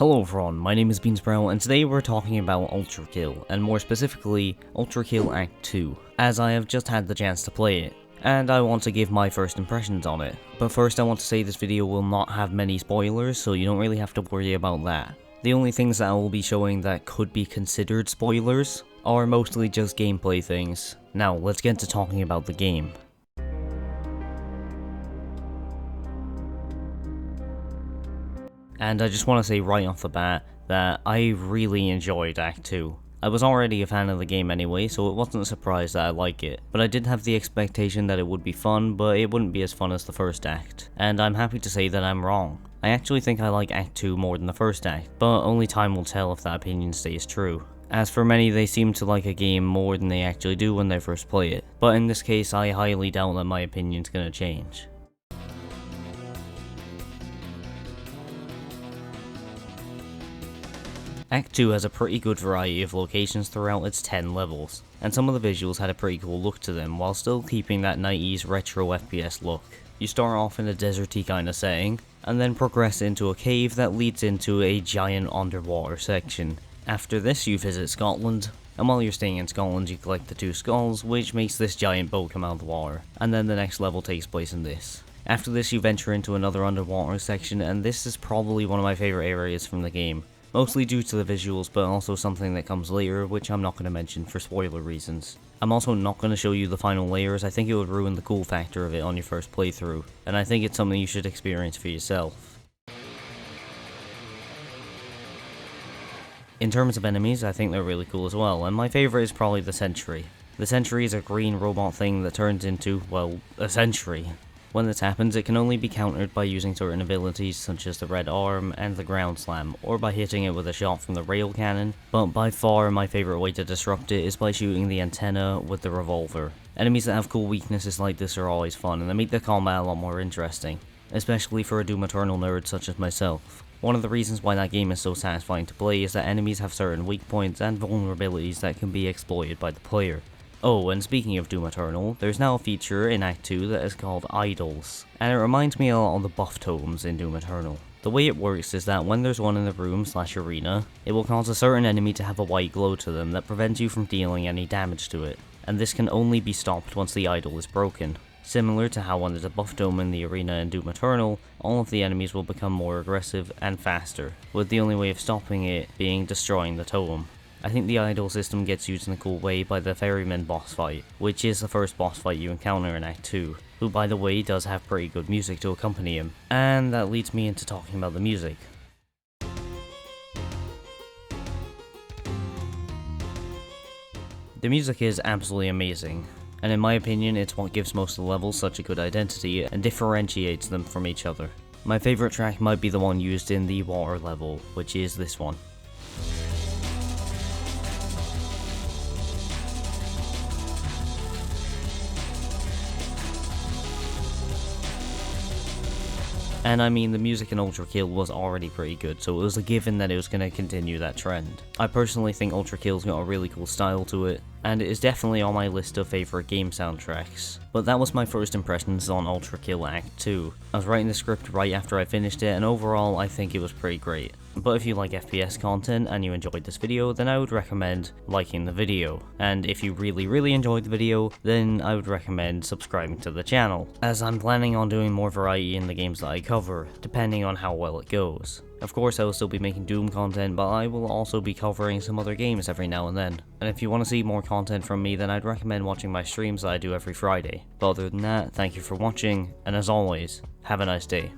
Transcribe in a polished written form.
Hello everyone, my name is Beansprout and today we're talking about ULTRAKILL, and more specifically, ULTRAKILL Act 2, as I have just had the chance to play it, and I want to give my first impressions on it. But first I want to say this video will not have many spoilers, so you don't really have to worry about that. The only things that I will be showing that could be considered spoilers are mostly just gameplay things. Now let's get to talking about the game. And I just want to say right off the bat that I really enjoyed Act 2. I was already a fan of the game anyway, so it wasn't a surprise that I like it. But I did have the expectation that it would be fun, but it wouldn't be as fun as the first act. And I'm happy to say that I'm wrong. I actually think I like Act 2 more than the first act, but only time will tell if that opinion stays true. As for many, they seem to like a game more than they actually do when they first play it. But in this case, I highly doubt that my opinion's gonna change. Act 2 has a pretty good variety of locations throughout its 10 levels, and some of the visuals had a pretty cool look to them while still keeping that 90s retro FPS look. You start off in a deserty kind of setting, and then progress into a cave that leads into a giant underwater section. After this you visit Scotland, and while you're staying in Scotland you collect the 2 skulls, which makes this giant boat come out of the water, and then the next level takes place in this. After this you venture into another underwater section, and this is probably one of my favourite areas from the game. Mostly due to the visuals, but also something that comes later, which I'm not going to mention for spoiler reasons. I'm also not going to show you the final layers. I think it would ruin the cool factor of it on your first playthrough, and I think it's something you should experience for yourself. In terms of enemies, I think they're really cool as well, and my favourite is probably the Sentry. The Sentry is a green robot thing that turns into, well, a sentry. When this happens, it can only be countered by using certain abilities such as the red arm and the ground slam, or by hitting it with a shot from the rail cannon, but by far my favourite way to disrupt it is by shooting the antenna with the revolver. Enemies that have cool weaknesses like this are always fun, and they make the combat a lot more interesting, especially for a Doom Eternal nerd such as myself. One of the reasons why that game is so satisfying to play is that enemies have certain weak points and vulnerabilities that can be exploited by the player. Oh, and speaking of Doom Eternal, there's now a feature in Act 2 that is called Idols, and it reminds me a lot of the buff totems in Doom Eternal. The way it works is that when there's one in the room/arena, it will cause a certain enemy to have a white glow to them that prevents you from dealing any damage to it, and this can only be stopped once the idol is broken. Similar to how when there's a buff dome in the arena in Doom Eternal, all of the enemies will become more aggressive and faster, with the only way of stopping it being destroying the totem. I think the idol system gets used in a cool way by the Ferryman boss fight, which is the first boss fight you encounter in Act 2, who by the way does have pretty good music to accompany him. And that leads me into talking about the music. The music is absolutely amazing, and in my opinion it's what gives most of the levels such a good identity and differentiates them from each other. My favourite track might be the one used in the water level, which is this one. And I mean, the music in ULTRAKILL was already pretty good, so it was a given that it was going to continue that trend. I personally think ULTRAKILL's got a really cool style to it, and it is definitely on my list of favourite game soundtracks. But that was my first impressions on ULTRAKILL Act 2. I was writing the script right after I finished it, and overall I think it was pretty great. But if you like FPS content and you enjoyed this video, then I would recommend liking the video. And if you really enjoyed the video, then I would recommend subscribing to the channel, as I'm planning on doing more variety in the games that I cover, depending on how well it goes. Of course I will still be making Doom content, but I will also be covering some other games every now and then. And if you want to see more content from me, then I'd recommend watching my streams that I do every Friday. But other than that, thank you for watching, and as always, have a nice day.